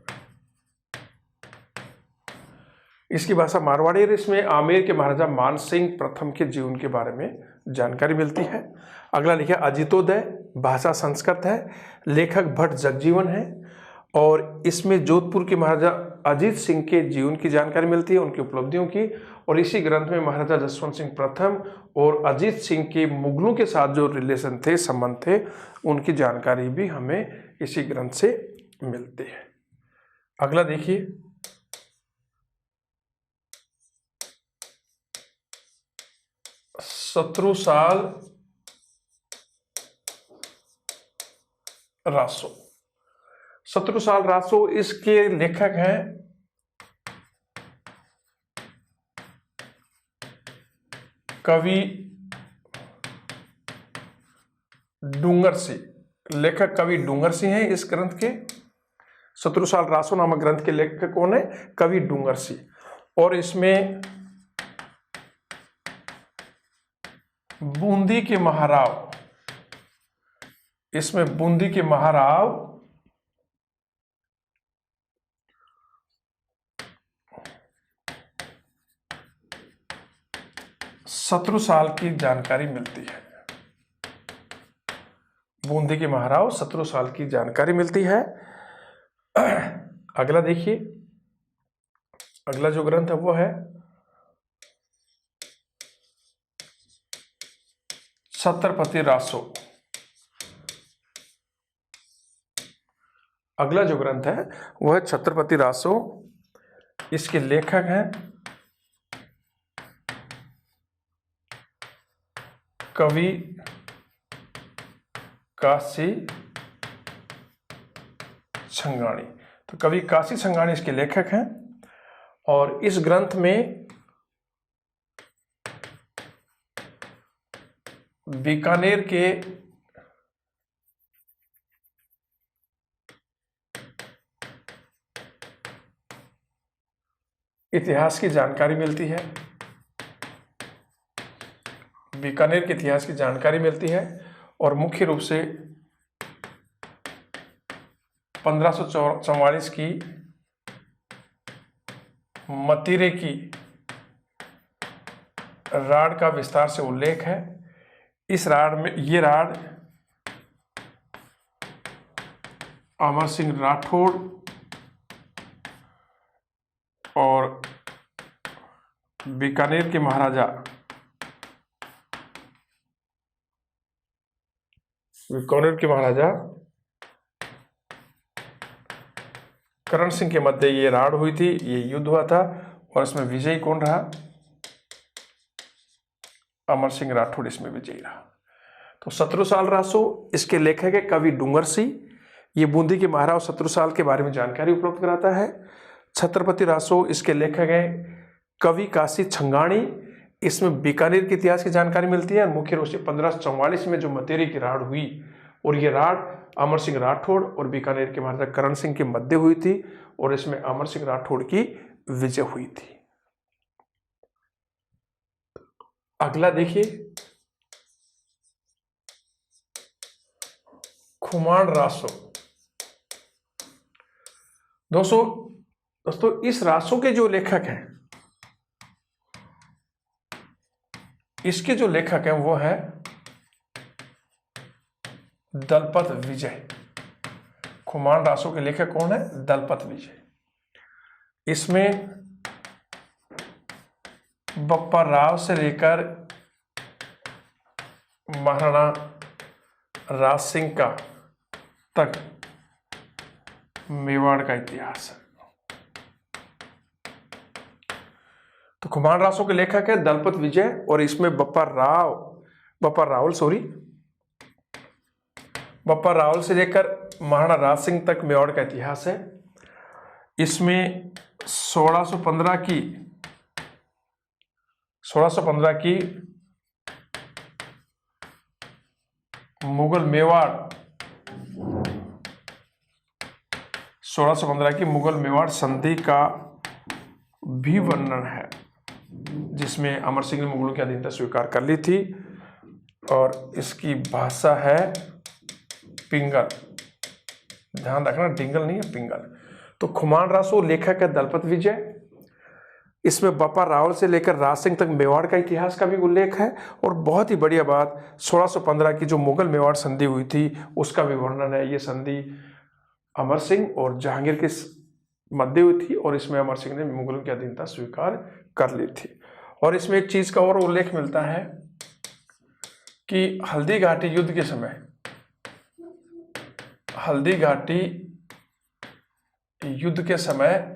इसकी भाषा मारवाड़ी है। इसमें आमेर के महाराजा मान सिंह प्रथम के जीवन के बारे में जानकारी मिलती है। अगला लिखा अजितोदय, भाषा संस्कृत है, लेखक भट्ट जगजीवन है और इसमें जोधपुर के महाराजा अजित सिंह के जीवन की जानकारी मिलती है, उनकी उपलब्धियों की। और इसी ग्रंथ में महाराजा जसवंत सिंह प्रथम और अजित सिंह के मुगलों के साथ जो रिलेशन थे, संबंध थे, उनकी जानकारी भी हमें इसी ग्रंथ से मिलती है। अगला देखिए, शत्रुसाल रासो। शत्रुसाल रासो, इसके लेखक हैं कवि डूंगर सिंह। लेखक कवि डूंगर सिंह हैं इस ग्रंथ के। शत्रुसाल रासो नामक ग्रंथ के लेखक कौन है? कवि डूंगर सिंह। और इसमें बूंदी के महाराव, इसमें बूंदी के महाराव शत्रुसाल की जानकारी मिलती है। बूंदी के महाराव शत्रुसाल की जानकारी मिलती है। अगला देखिए, अगला जो ग्रंथ है वो है छत्रपति रासो। अगला जो ग्रंथ है वह है छत्रपति रासो। इसके लेखक हैं कवि काशी छंगाणी। तो कवि काशी छंगाणी इसके लेखक हैं और इस ग्रंथ में बीकानेर के इतिहास की जानकारी मिलती है। बीकानेर के इतिहास की जानकारी मिलती है और मुख्य रूप से 1544 की मतीरे की राड़ का विस्तार से उल्लेख है। इस राड़ में, ये राड़ अमर सिंह राठौड़ और बीकानेर के महाराजा करण सिंह के मध्य ये राड़ हुई थी, ये युद्ध हुआ था और इसमें विजयी कौन रहा? अमर सिंह राठौड़ इसमें विजयी रहा। तो शत्रुसाल रासो, इसके लेखक है कवि डूंगर सिंह। ये बूंदी के महाराज शत्रुसाल के बारे में जानकारी उपलब्ध कराता है। छत्रपति रासो, इसके लेखक हैं कवि काशी छंगाणी। इसमें बीकानेर के इतिहास की जानकारी मिलती है। मुख्य रूप से 1544 में जो मतेरी की राड़ हुई, और ये राड़ अमर सिंह राठौड़ और बीकानेर के महाराजा करण सिंह के मध्य हुई थी, और इसमें अमर सिंह राठौड़ की विजय हुई थी। अगला देखिए, खुमान रासो। दोस्तों इस रासो के जो लेखक हैं, इसके जो लेखक हैं वो है दलपत विजय। खुमान रासो के लेखक कौन है? दलपत विजय। इसमें बप्पा राव से लेकर महाराणा राज सिंह का तक मेवाड़ का इतिहास है। तो खुमान रासो के लेखक है दलपत विजय, और इसमें बप्पा रावल से लेकर महाराणा राज सिंह तक मेवाड़ का इतिहास है। इसमें 1615 की मुगल मेवाड़ संधि का भी वर्णन है, जिसमें अमर सिंह ने मुगलों की अधीनता स्वीकार कर ली थी, और इसकी भाषा है पिंगल। ध्यान रखना, डिंगल नहीं है, पिंगल। तो खुमान रासो लेखक है दलपत विजय। इसमें बप्पा रावल से लेकर राज सिंह तक मेवाड़ का इतिहास का भी उल्लेख है, और बहुत ही बढ़िया बात, 1615 की जो मुगल मेवाड़ संधि हुई थी उसका भी वर्णन है। ये संधि अमर सिंह और जहांगीर के मध्य हुई थी, और इसमें अमर सिंह ने मुगलों की अधीनता स्वीकार कर ली थी। और इसमें एक चीज का और उल्लेख मिलता है कि हल्दी घाटी युद्ध के समय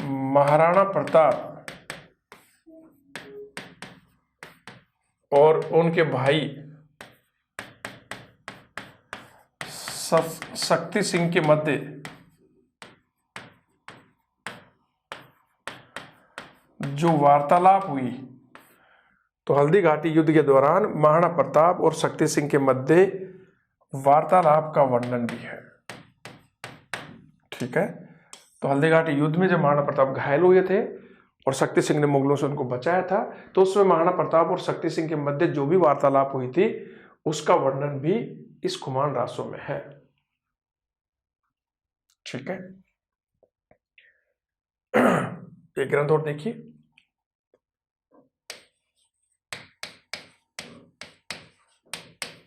महाराणा प्रताप और उनके भाई शक्ति सिंह के मध्य जो वार्तालाप हुई, तो हल्दी घाटी युद्ध के दौरान महाराणा प्रताप और शक्ति सिंह के मध्य वार्तालाप का वर्णन भी है। ठीक है, तो हल्दी घाटी युद्ध में जब महाराणा प्रताप घायल हुए थे और शक्ति सिंह ने मुगलों से उनको बचाया था, तो उसमें महाराणा प्रताप और शक्ति सिंह के मध्य जो भी वार्तालाप हुई थी उसका वर्णन भी इस खुमान रासो में है। ठीक है, एक ग्रंथ और देखिए,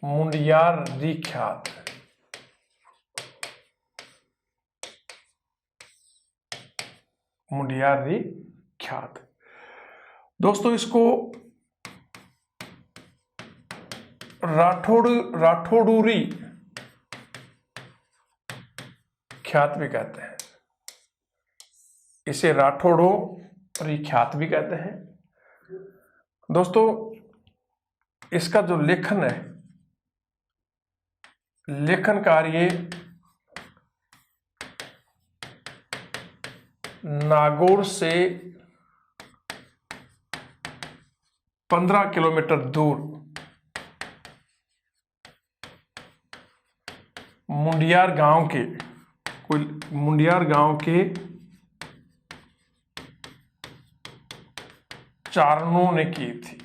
मुंडियार ख्यात। दोस्तों इसको राठौड़ूरी ख्यात भी कहते हैं। इसे राठौड़ूरी ख्यात भी कहते हैं। दोस्तों इसका जो लेखन है, लेखन कार्य नागौर से 15 किलोमीटर दूर मुंडियार गांव के चारणों ने की थी।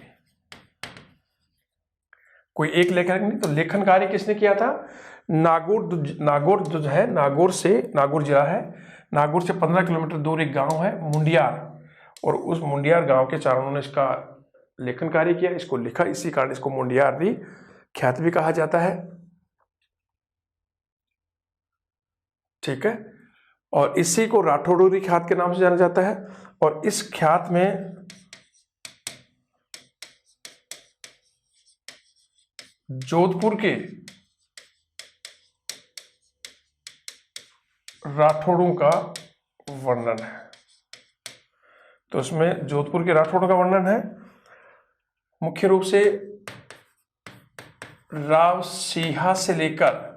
कोई एक लेखक नहीं, तो लेखन कार्य किसने किया था? नागौर जो है, नागौर जिला है, नागौर से 15 किलोमीटर दूर एक गांव है मुंडियार, और उस मुंडियार गांव के चारणों ने इसका लेखन कार्य किया, इसको लिखा, इसी कारण इसको मुंडियारी ख्यात भी कहा जाता है। ठीक है, और इसी को राठौड़ूरी ख्यात के नाम से जाना जाता है। और इस ख्यात में जोधपुर के राठौड़ों का वर्णन है। तो इसमें जोधपुर के राठौड़ों का वर्णन है। मुख्य रूप से राव सिंहा से लेकर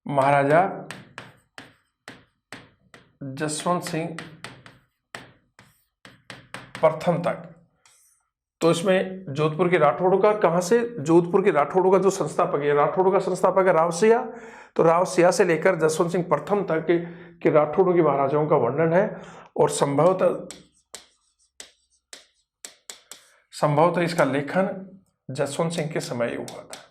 महाराजा जसवंत सिंह प्रथम तक। तो इसमें जोधपुर के राठौड़ों का, कहां से, जोधपुर के राठौड़ों का जो संस्थापक है, राठौड़ों का संस्थापक है राव सिंहा, तो राव सिंहा से लेकर जसवंत सिंह प्रथम तक के राठौड़ों के महाराजाओं का वर्णन है। और संभवतः इसका लेखन जसवंत सिंह के समय हुआ था।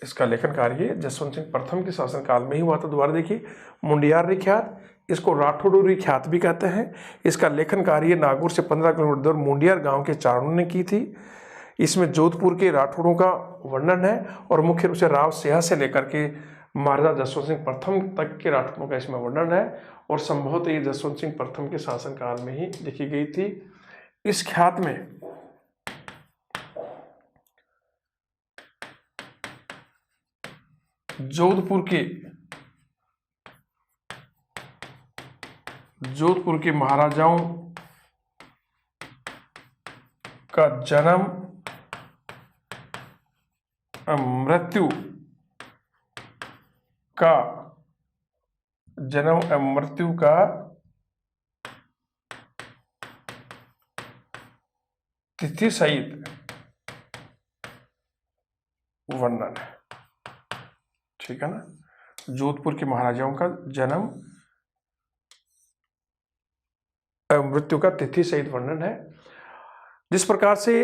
इसका लेखन कार्य जसवंत सिंह प्रथम के शासनकाल में ही हुआ था। दोबारा देखिए, मुंडियार रिख्यात, इसको राठौड़ रिख्यात भी कहते हैं। इसका लेखन कार्य नागौर से 15 किलोमीटर दूर मुंडियार गांव के चारणों ने की थी। इसमें जोधपुर के राठौड़ों का वर्णन है और मुख्य रूप से राव सिंहा से लेकर के महाराजा जसवंत सिंह प्रथम तक के राठौड़ों का इसमें वर्णन है। और संभवतः ये जसवंत सिंह प्रथम के शासनकाल में ही लिखी गई थी। इस ख्यात में जोधपुर के महाराजाओं का जन्म मृत्यु का तिथि सहित वर्णन है। ठीक है ना, जोधपुर के महाराजाओं का जन्म मृत्यु का तिथि सहित वर्णन है। जिस प्रकार से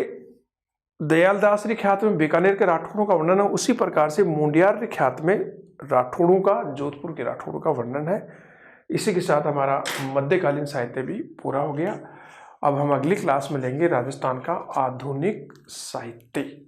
दयालदास ख्यात में बीकानेर के राठौड़ों का वर्णन है, उसी प्रकार से मुंडियार ख्यात में राठौड़ों का, जोधपुर के राठौड़ों का वर्णन है। इसी के साथ हमारा मध्यकालीन साहित्य भी पूरा हो गया। अब हम अगली क्लास में लेंगे राजस्थान का आधुनिक साहित्य।